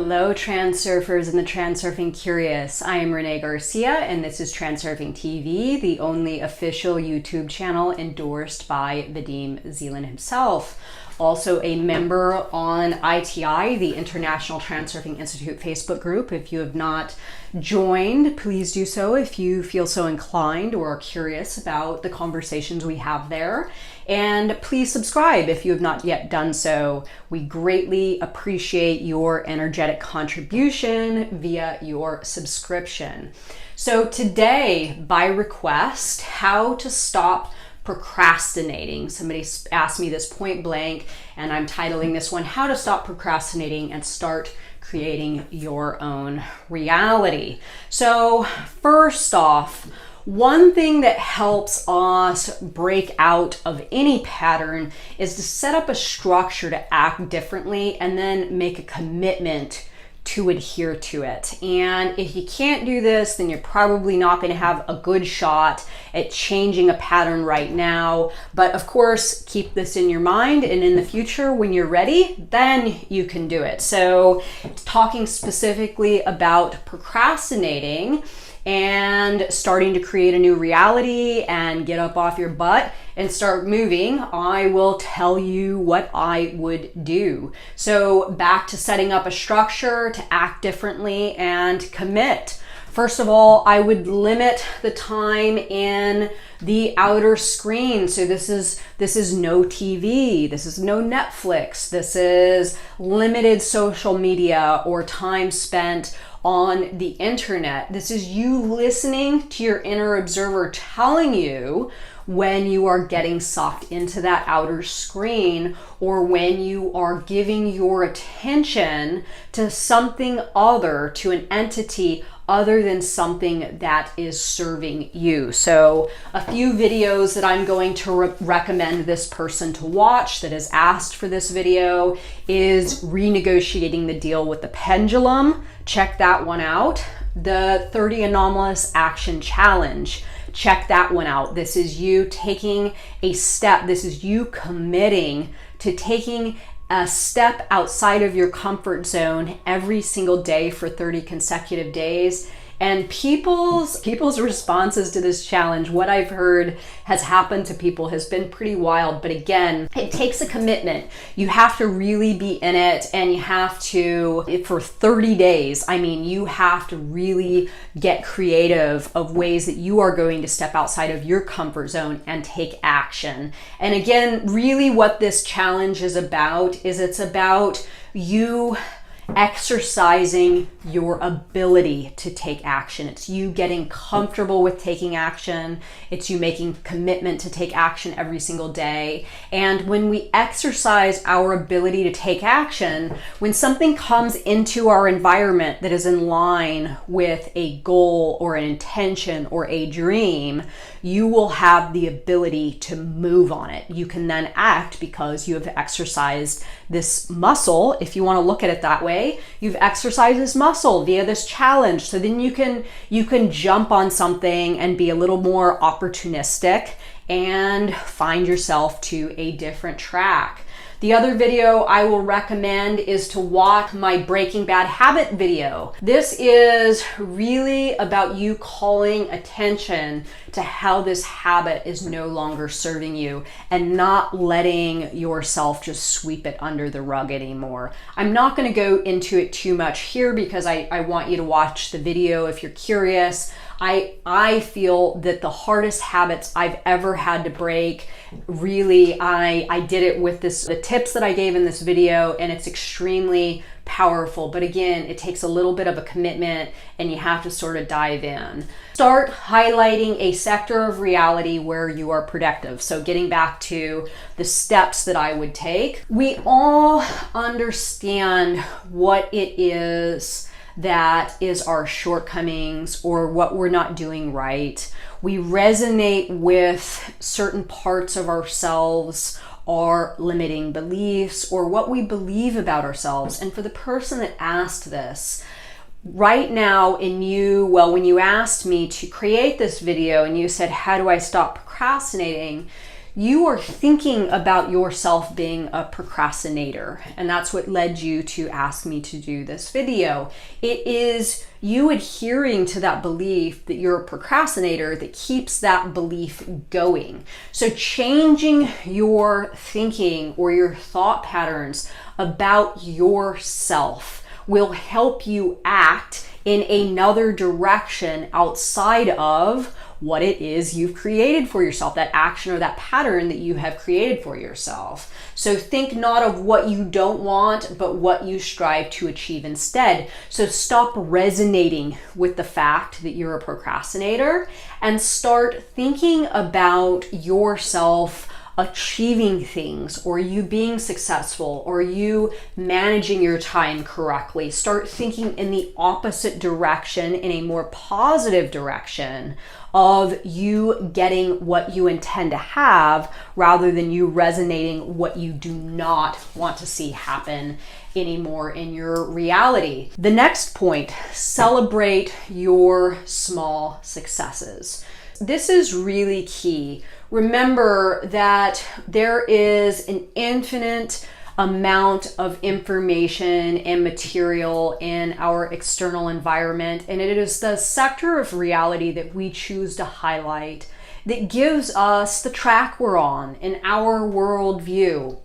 Hello, Transurfers and the Transurfing Curious. I am Renee Garcia, and this is TransurfingTV, the only official YouTube channel endorsed by Vadim Zeland himself. Also a member on ITI, the International Transurfing Institute Facebook group. If you have not joined, please do so if you feel so inclined or are curious about the conversations we have there. And please subscribe if you have not yet done so. We greatly appreciate your energetic contribution via your subscription. So today, by request, how to stop procrastinating. Somebody asked me this point blank, and I'm titling this one, How to Stop Procrastinating and Start Creating Your Own Reality. So first off, one thing that helps us break out of any pattern is to set up a structure to act differently and then make a commitment to adhere to it. And if you can't do this, then you're probably not going to have a good shot at changing a pattern right now. But of course, keep this in your mind, and in the future, when you're ready, then you can do it. So talking specifically about procrastinating and starting to create a new reality and get up off your butt and start moving, I will tell you what I would do. So back to setting up a structure to act differently and commit. First of all, I would limit the time in the outer screen. So this is no TV, this is no Netflix, this is limited social media or time spent on the internet. This is you listening to your inner observer telling you when you are getting sucked into that outer screen, or when you are giving your attention to something other, to an entity other than something that is serving you. So a few videos that I'm going to recommend this person to watch that has asked for this video is Renegotiating the Deal with the Pendulum. Check that one out. The 30 Anomalous Action Challenge. Check that one out. This is you taking a step. This is you committing to taking a step outside of your comfort zone every single day for 30 consecutive days. And people's responses to this challenge, what I've heard has happened to people has been pretty wild. But again, it takes a commitment. You have to really be in it, and you have to, for 30 days, I mean, you have to really get creative of ways that you are going to step outside of your comfort zone and take action. And again, really what this challenge is about is it's about you exercising your ability to take action. It's you getting comfortable with taking action. It's you making commitment to take action every single day. And when we exercise our ability to take action, when something comes into our environment that is in line with a goal or an intention or a dream, you will have the ability to move on it. You can then act because you have exercised this muscle. If you want to look at it that way, you've exercised this muscle via this challenge. So then you can jump on something and be a little more opportunistic and find yourself to a different track. The other video I will recommend is to watch my Breaking Bad Habit video. This is really about you calling attention to how this habit is no longer serving you and not letting yourself just sweep it under the rug anymore. I'm not going to go into it too much here because I want you to watch the video if you're curious. I feel that the hardest habits I've ever had to break, really, I did it with the tips that I gave in this video, and it's extremely powerful. But again, it takes a little bit of a commitment, and you have to sort of dive in. Start highlighting a sector of reality where you are productive. So getting back to the steps that I would take, we all understand what it is that is our shortcomings or what we're not doing right. We resonate with certain parts of ourselves, our limiting beliefs, or what we believe about ourselves. And for the person that asked this, right now when you asked me to create this video and you said, how do I stop procrastinating? you are thinking about yourself being a procrastinator. And that's what led you to ask me to do this video. It is you adhering to that belief that you're a procrastinator that keeps that belief going. So changing your thinking or your thought patterns about yourself will help you act in another direction outside of what it is you've created for yourself, that action or that pattern that you have created for yourself. So think not of what you don't want, but what you strive to achieve instead. So stop resonating with the fact that you're a procrastinator and start thinking about yourself achieving things, or you being successful, or you managing your time correctly. Start thinking in the opposite direction, in a more positive direction of you getting what you intend to have, rather than you resonating what you do not want to see happen anymore in your reality. The next point, celebrate your small successes. This is really key. Remember that there is an infinite amount of information and material in our external environment, and it is the sector of reality that we choose to highlight that gives us the track we're on in our worldview.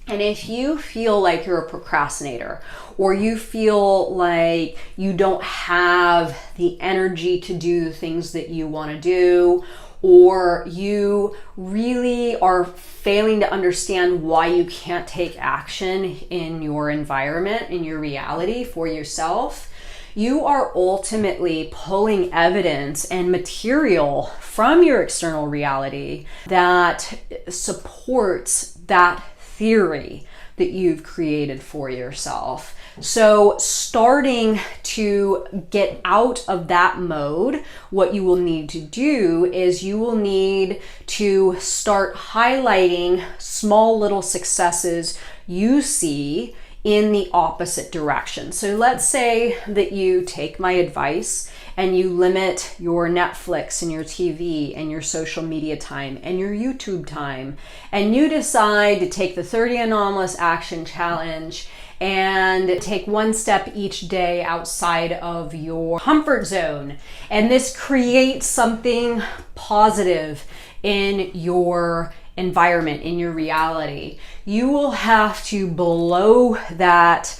And if you feel like you're a procrastinator, or you feel like you don't have the energy to do the things that you want to do, or you really are failing to understand why you can't take action in your environment, in your reality for yourself, you are ultimately pulling evidence and material from your external reality that supports that theory that you've created for yourself. So starting to get out of that mode, what you will need to do is you will need to start highlighting small little successes you see in the opposite direction. So let's say that you take my advice and you limit your Netflix and your TV and your social media time and your YouTube time, and you decide to take the 30 Anomalous Action Challenge and take one step each day outside of your comfort zone. And this creates something positive in your environment, in your reality. You will have to blow that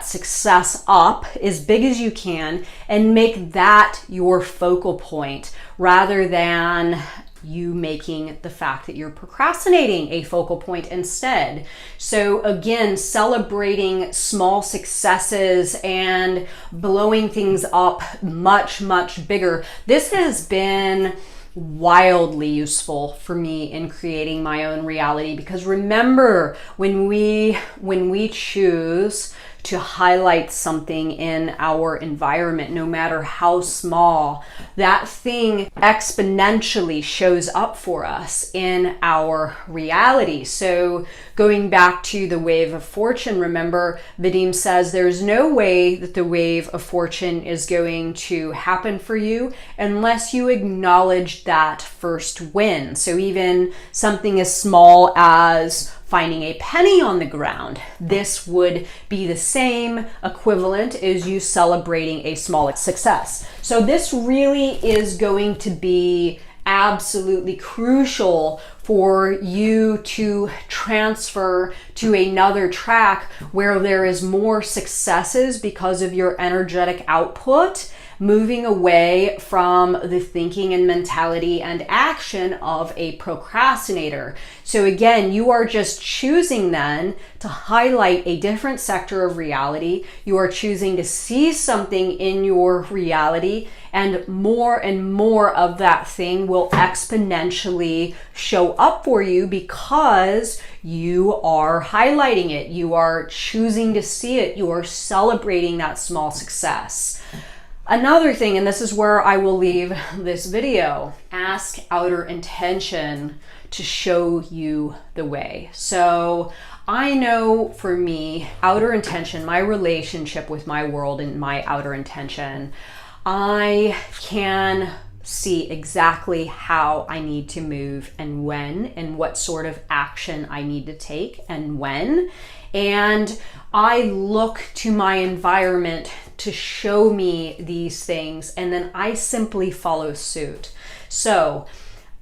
success up as big as you can and make that your focal point, rather than you making the fact that you're procrastinating a focal point instead. So again, celebrating small successes and blowing things up much, much bigger. This has been wildly useful for me in creating my own reality, because remember, when we choose to highlight something in our environment, no matter how small, that thing exponentially shows up for us in our reality. So going back to the wave of fortune, remember Vadim says there's no way that the wave of fortune is going to happen for you unless you acknowledge that first win. So even something as small as finding a penny on the ground, this would be the same equivalent as you celebrating a small success. So this really is going to be absolutely crucial for you to transfer to another track where there is more successes because of your energetic output, moving away from the thinking and mentality and action of a procrastinator. So again, you are just choosing then to highlight a different sector of reality. You are choosing to see something in your reality, and more of that thing will exponentially show up for you because you are highlighting it. You are choosing to see it. You are celebrating that small success. Another thing, and this is where I will leave this video, ask outer intention to show you the way. So I know for me, outer intention, my relationship with my world and my outer intention, I can see exactly how I need to move and when, and what sort of action I need to take and when. And I look to my environment to show me these things, and then I simply follow suit. So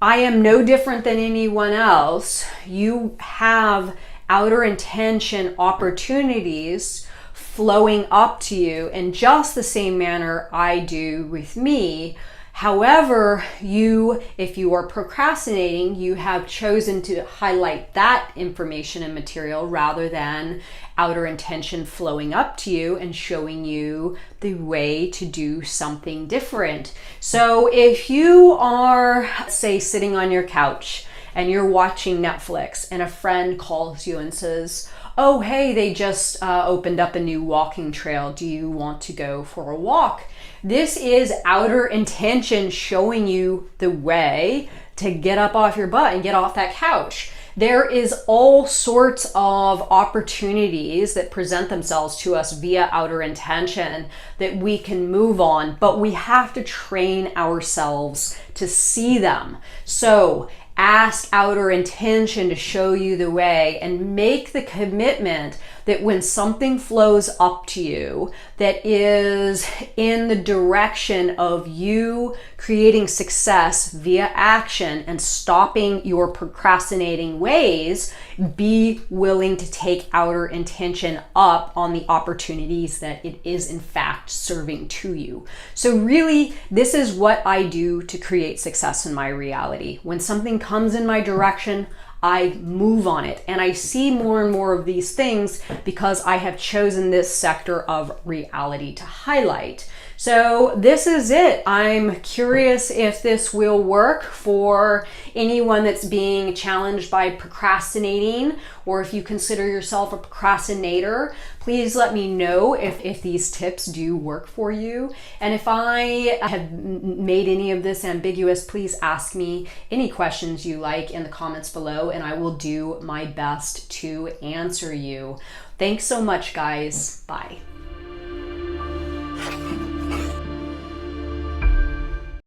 I am no different than anyone else. You have outer intention opportunities flowing up to you in just the same manner I do with me. However, if you are procrastinating, you have chosen to highlight that information and material rather than outer intention flowing up to you and showing you the way to do something different. So if you are, say, sitting on your couch and you're watching Netflix and a friend calls you and says, oh, hey, they just opened up a new walking trail. Do you want to go for a walk? This is outer intention showing you the way to get up off your butt and get off that couch. There is all sorts of opportunities that present themselves to us via outer intention that we can move on, but we have to train ourselves to see them. So ask outer intention to show you the way, and make the commitment that when something flows up to you that is in the direction of you creating success via action and stopping your procrastinating ways, be willing to take outer intention up on the opportunities that it is in fact serving to you. So really, this is what I do to create success in my reality. When something comes in my direction, I move on it, and I see more and more of these things because I have chosen this sector of reality to highlight. So this is it. I'm curious if this will work for anyone that's being challenged by procrastinating, or if you consider yourself a procrastinator. Please let me know if these tips do work for you. And if I have made any of this ambiguous, please ask me any questions you like in the comments below, and I will do my best to answer you. Thanks so much, guys. Bye.